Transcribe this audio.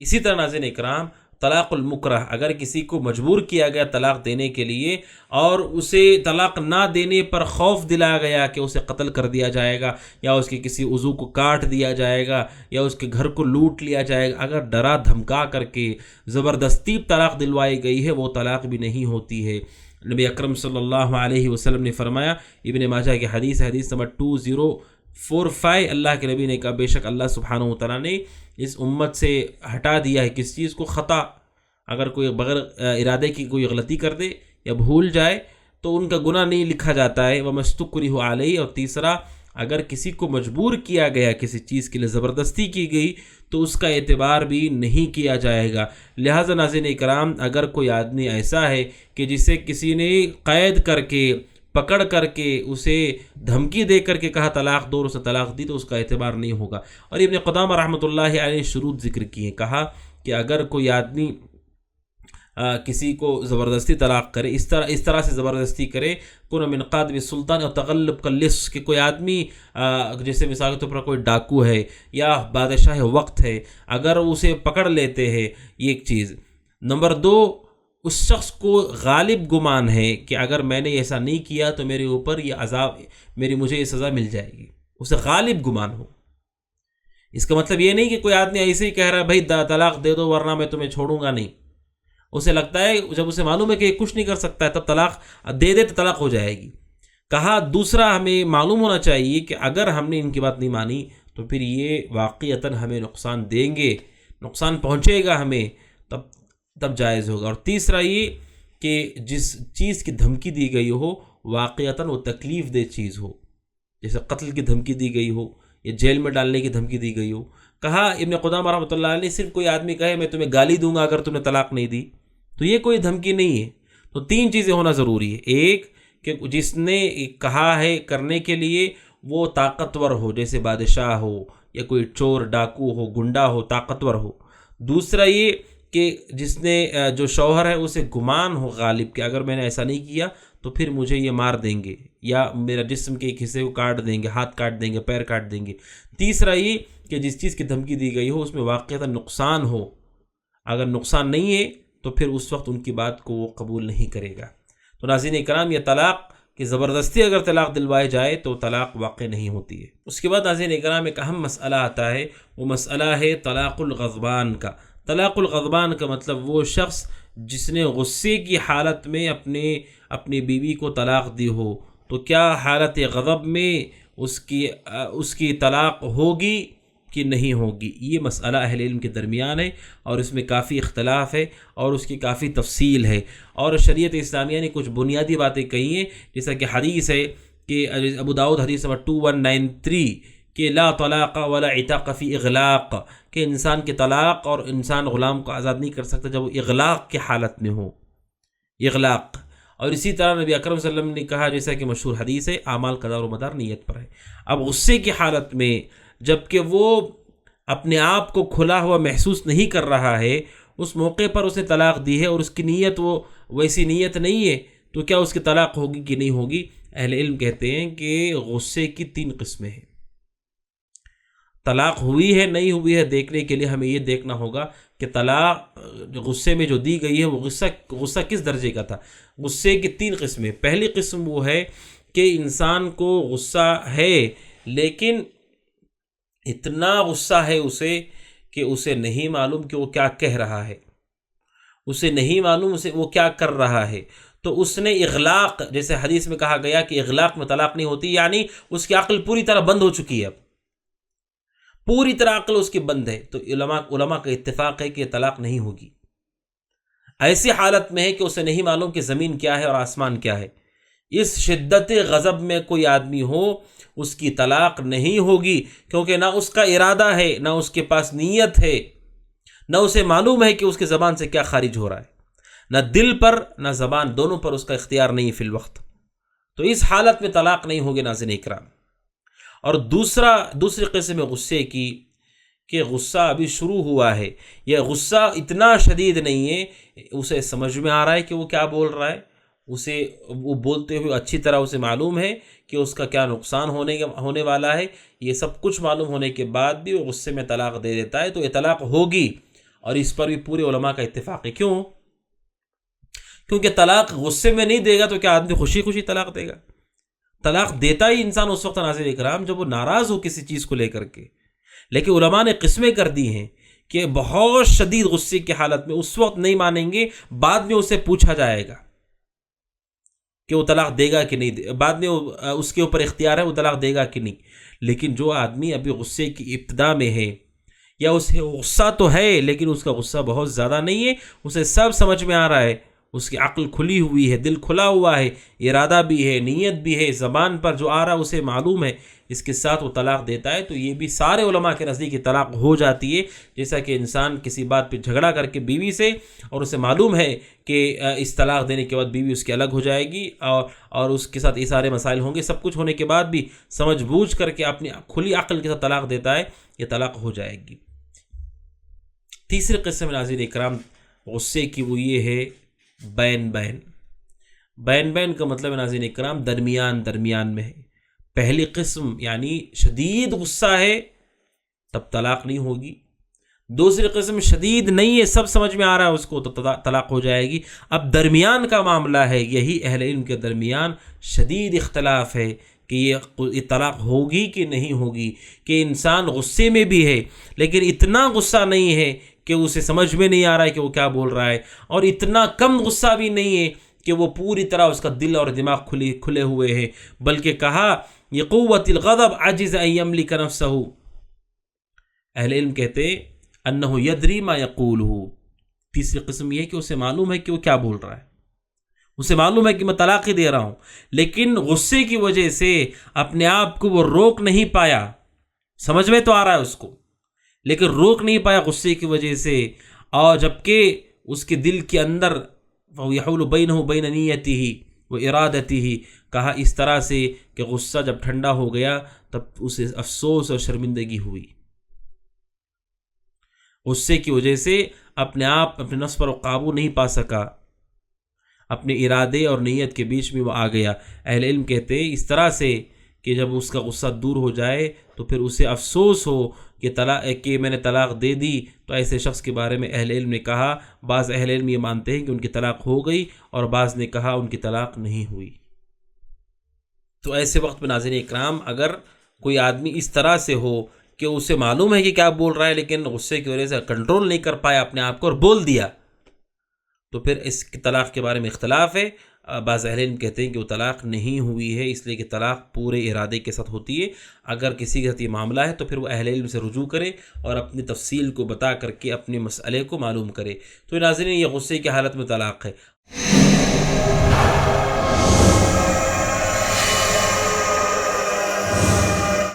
اسی طرح ناظرین اکرام طلاق المکرہ، اگر کسی کو مجبور کیا گیا طلاق دینے کے لیے اور اسے طلاق نہ دینے پر خوف دلایا گیا کہ اسے قتل کر دیا جائے گا یا اس کے کسی عضو کو کاٹ دیا جائے گا یا اس کے گھر کو لوٹ لیا جائے گا، اگر ڈرا دھمکا کر کے زبردستی طلاق دلوائی گئی ہے، وہ طلاق بھی نہیں ہوتی ہے۔ نبی اکرم صلی اللہ علیہ وسلم نے فرمایا، ابن ماجہ کی حدیث نمبر 2045، اللہ کے نبی نے کہا بے شک اللہ سبحانہ و تعالیٰ نے اس امت سے ہٹا دیا ہے کس چیز کو؟ خطا، اگر کوئی بغیر ارادے کی کوئی غلطی کر دے یا بھول جائے تو ان کا گناہ نہیں لکھا جاتا ہے، وَمَسْتُكْرِهُ عَلَيْهِ۔ اور تیسرا، اگر کسی کو مجبور کیا گیا کسی چیز کے لیے، زبردستی کی گئی، تو اس کا اعتبار بھی نہیں کیا جائے گا۔ لہٰذا ناظرین اکرام، اگر کوئی آدمی ایسا ہے کہ جسے کسی نے قید کر کے، پکڑ کر کے، اسے دھمکی دے کر کے کہا طلاق دو اور اسے طلاق دی، تو اس کا اعتبار نہیں ہوگا۔ اور ابن قدامہ رحمۃ اللہ علیہ شروط ذکر کیے، کہا کہ اگر کوئی آدمی کسی کو زبردستی طلاق کرے، اس طرح سے زبردستی کرے، کون من قادم سلطان اور تغلب کا لص، کہ کوئی آدمی جیسے مثال کے طور پر کوئی ڈاکو ہے یا بادشاہ وقت ہے، اگر اسے پکڑ لیتے ہیں، یہ ایک چیز۔ نمبر 2، اس شخص کو غالب گمان ہے کہ اگر میں نے ایسا نہیں کیا تو میرے اوپر یہ عذاب، مجھے یہ سزا مل جائے گی، اسے غالب گمان ہو۔ اس کا مطلب یہ نہیں کہ کوئی آدمی ایسے ہی کہہ رہا ہے بھائی طلاق دے دو ورنہ میں تمہیں چھوڑوں گا، نہیں۔ اسے لگتا ہے، جب اسے معلوم ہے کہ یہ کچھ نہیں کر سکتا ہے، تب طلاق دے دے تو طلاق ہو جائے گی۔ کہا دوسرا، ہمیں معلوم ہونا چاہیے کہ اگر ہم نے ان کی بات نہیں مانی تو پھر یہ واقعتاً ہمیں نقصان دیں گے، نقصان پہنچے گا ہمیں، تب جائز ہوگا۔ اور تیسرا یہ کہ جس چیز کی دھمکی دی گئی ہو واقعتاً وہ تکلیف دہ چیز ہو، جیسے قتل کی دھمکی دی گئی ہو یا جیل میں ڈالنے کی دھمکی دی گئی ہو۔ کہا ابن قدامہ رحمۃ اللہ علیہ، صرف کوئی آدمی کہے میں تمہیں گالی دوں گا اگر تم نے طلاق نہیں دی، تو یہ کوئی دھمکی نہیں ہے۔ تو 3 چیزیں ہونا ضروری ہے۔ ایک کہ جس نے کہا ہے کرنے کے لیے وہ طاقتور ہو، جیسے بادشاہ ہو یا کوئی چور ڈاکو ہو، گنڈا ہو، طاقتور ہو۔ دوسرا یہ کہ جس نے جو شوہر ہے اسے گمان ہو غالب کہ اگر میں نے ایسا نہیں کیا تو پھر مجھے یہ مار دیں گے یا میرا جسم کے ایک حصے کو کاٹ دیں گے، ہاتھ کاٹ دیں گے، پیر کاٹ دیں گے۔ تیسرا یہ کہ جس چیز کی دھمکی دی گئی ہو اس میں واقعتاً نقصان ہو، اگر نقصان نہیں ہے تو پھر اس وقت ان کی بات کو وہ قبول نہیں کرے گا۔ تو ناظرین اکرام، یہ طلاق کہ زبردستی اگر طلاق دلوائے جائے تو طلاق واقع نہیں ہوتی ہے۔ اس کے بعد ناظرین اکرام ایک اہم مسئلہ آتا ہے، وہ مسئلہ ہے طلاق الغضبان کا۔ طلاق الغضبان کا مطلب وہ شخص جس نے غصے کی حالت میں اپنی بیوی کو طلاق دی ہو، تو کیا حالت غضب میں اس کی طلاق ہوگی کہ نہیں ہوگی؟ یہ مسئلہ اہل علم کے درمیان ہے اور اس میں کافی اختلاف ہے اور اس کی کافی تفصیل ہے، اور شریعت اسلامیہ نے کچھ بنیادی باتیں کہی ہیں، جیسا کہ حدیث ہے کہ ابو داؤد حدیث نمبر 2193 کہ لا طلاق ولا عتاق فی اغلاق، کہ انسان کے طلاق اور انسان غلام کو آزاد نہیں کر سکتا جب وہ اغلاق کی حالت میں ہو، اغلاق۔ اور اسی طرح نبی اکرم صلی اللہ علیہ وسلم نے کہا، جیسا کہ مشہور حدیث ہے، اعمال کا دار و مدار نیت پر ہے۔ اب غصے کی حالت میں جب کہ وہ اپنے آپ کو کھلا ہوا محسوس نہیں کر رہا ہے، اس موقع پر اسے طلاق دی ہے اور اس کی نیت وہ ویسی نیت نہیں ہے، تو کیا اس کی طلاق ہوگی کہ نہیں ہوگی؟ اہل علم کہتے ہیں کہ غصے کی 3 قسمیں ہیں۔ طلاق ہوئی ہے نہیں ہوئی ہے دیکھنے کے لیے ہمیں یہ دیکھنا ہوگا کہ طلاق غصے میں جو دی گئی ہے وہ غصہ کس درجے کا تھا۔ غصے کی 3 قسمیں۔ پہلی قسم وہ ہے کہ انسان کو غصہ ہے لیکن اتنا غصہ ہے کہ اسے نہیں معلوم کہ وہ کیا کہہ رہا ہے، اسے نہیں معلوم وہ کیا کر رہا ہے، تو اس نے اغلاق، جیسے حدیث میں کہا گیا کہ اغلاق میں طلاق نہیں ہوتی، یعنی اس کی عقل پوری طرح بند ہو چکی ہے، اب پوری طرح عقل اس کی بند ہے، تو علماء کا اتفاق ہے کہ طلاق نہیں ہوگی۔ ایسی حالت میں ہے کہ اسے نہیں معلوم کہ زمین کیا ہے اور آسمان کیا ہے، اس شدت غضب میں کوئی آدمی ہو، اس کی طلاق نہیں ہوگی، کیونکہ نہ اس کا ارادہ ہے، نہ اس کے پاس نیت ہے، نہ اسے معلوم ہے کہ اس کے زبان سے کیا خارج ہو رہا ہے، نہ دل پر نہ زبان دونوں پر اس کا اختیار نہیں فی الوقت، تو اس حالت میں طلاق نہیں ہوگی ناظرین اکرام۔ اور دوسری قسم غصے کی کہ غصہ ابھی شروع ہوا ہے، یہ غصہ اتنا شدید نہیں ہے، اسے سمجھ میں آ رہا ہے کہ وہ کیا بول رہا ہے، وہ بولتے ہوئے اچھی طرح اسے معلوم ہے کہ اس کا کیا نقصان ہونے والا ہے، یہ سب کچھ معلوم ہونے کے بعد بھی وہ غصے میں طلاق دے دیتا ہے، تو یہ طلاق ہوگی۔ اور اس پر بھی پورے علماء کا اتفاق ہے. کیوں؟ کیونکہ طلاق غصے میں نہیں دے گا تو کیا آدمی خوشی خوشی طلاق دے گا؟ طلاق دیتا ہی انسان اس وقت ناظرین اکرام جب وہ ناراض ہو کسی چیز کو لے کر کے. لیکن علماء نے قسمیں کر دی ہیں کہ بہت شدید غصے کی حالت میں اس وقت نہیں مانیں گے، بعد میں اسے پوچھا جائے گا کہ وہ طلاق دے گا کہ نہیں، بعد میں اس کے اوپر اختیار ہے وہ طلاق دے گا کہ نہیں. لیکن جو آدمی ابھی غصے کی ابتدا میں ہے، یا اسے غصہ تو ہے لیکن اس کا غصہ بہت زیادہ نہیں ہے، اسے سب سمجھ میں آ رہا ہے، اس کی عقل کھلی ہوئی ہے، دل کھلا ہوا ہے، ارادہ بھی ہے، نیت بھی ہے، زبان پر جو آ رہا ہے اسے معلوم ہے، اس کے ساتھ وہ طلاق دیتا ہے، تو یہ بھی سارے علماء کے نزدیک طلاق ہو جاتی ہے. جیسا کہ انسان کسی بات پہ جھگڑا کر کے بیوی سے، اور اسے معلوم ہے کہ اس طلاق دینے کے بعد بیوی اس کی الگ ہو جائے گی اور اس کے ساتھ یہ سارے مسائل ہوں گے، سب کچھ ہونے کے بعد بھی سمجھ بوجھ کر کے اپنی کھلی عقل کے ساتھ طلاق دیتا ہے، یہ طلاق ہو جائے گی. تیسری قسم ناظرین اکرام غصے کی وہ یہ ہے بین بین کا مطلب ہے ناظرین اکرام درمیان میں ہے. پہلی قسم یعنی شدید غصہ ہے تب طلاق نہیں ہوگی. دوسری قسم شدید نہیں ہے، سب سمجھ میں آ رہا ہے اس کو، تو طلاق ہو جائے گی. اب درمیان کا معاملہ ہے، یہی اہل علم کے درمیان شدید اختلاف ہے کہ یہ طلاق ہوگی کہ نہیں ہوگی. کہ انسان غصے میں بھی ہے لیکن اتنا غصہ نہیں ہے کہ اسے سمجھ میں نہیں آ رہا ہے کہ وہ کیا بول رہا ہے، اور اتنا کم غصہ بھی نہیں ہے کہ وہ پوری طرح اس کا دل اور دماغ کھلے ہوئے ہیں. بلکہ کہا یہ قوت الغضب عجز ان یملک نفسہ. اہل علم کہتے انہ یدری ما یقولہ. تیسری قسم یہ ہے کہ اسے معلوم ہے کہ وہ کیا بول رہا ہے، اسے معلوم ہے کہ میں طلاق ہی دے رہا ہوں، لیکن غصے کی وجہ سے اپنے آپ کو وہ روک نہیں پایا. سمجھ میں تو آ رہا ہے اس کو لیکن روک نہیں پایا غصے کی وجہ سے، اور جبکہ اس کے دل کے اندر یحول بینہ وبین نیتہ وارادتہ، کہا اس طرح سے کہ غصہ جب ٹھنڈا ہو گیا تب اسے افسوس اور شرمندگی ہوئی. غصے کی وجہ سے اپنے نفس پر قابو نہیں پا سکا، اپنے ارادے اور نیت کے بیچ میں وہ آ گیا. اہل علم کہتے ہیں اس طرح سے کہ جب اس کا غصہ دور ہو جائے تو پھر اسے افسوس ہو کہ میں نے طلاق دے دی. تو ایسے شخص کے بارے میں اہل علم نے کہا، بعض اہل علم یہ مانتے ہیں کہ ان کی طلاق ہو گئی، اور بعض نے کہا ان کی طلاق نہیں ہوئی. تو ایسے وقت میں ناظرین اکرام اگر کوئی آدمی اس طرح سے ہو کہ اسے معلوم ہے کہ کیا بول رہا ہے لیکن غصے کی وجہ سے کنٹرول نہیں کر پایا اپنے آپ کو اور بول دیا، تو پھر اس کی طلاق کے بارے میں اختلاف ہے. بعض اہل علم کہتے ہیں کہ وہ طلاق نہیں ہوئی ہے، اس لیے کہ طلاق پورے ارادے کے ساتھ ہوتی ہے. اگر کسی کے ساتھ یہ معاملہ ہے تو پھر وہ اہل علم سے رجوع کرے اور اپنی تفصیل کو بتا کر کے اپنے مسئلے کو معلوم کرے. تو ناظرین یہ غصے کی حالت میں طلاق ہے.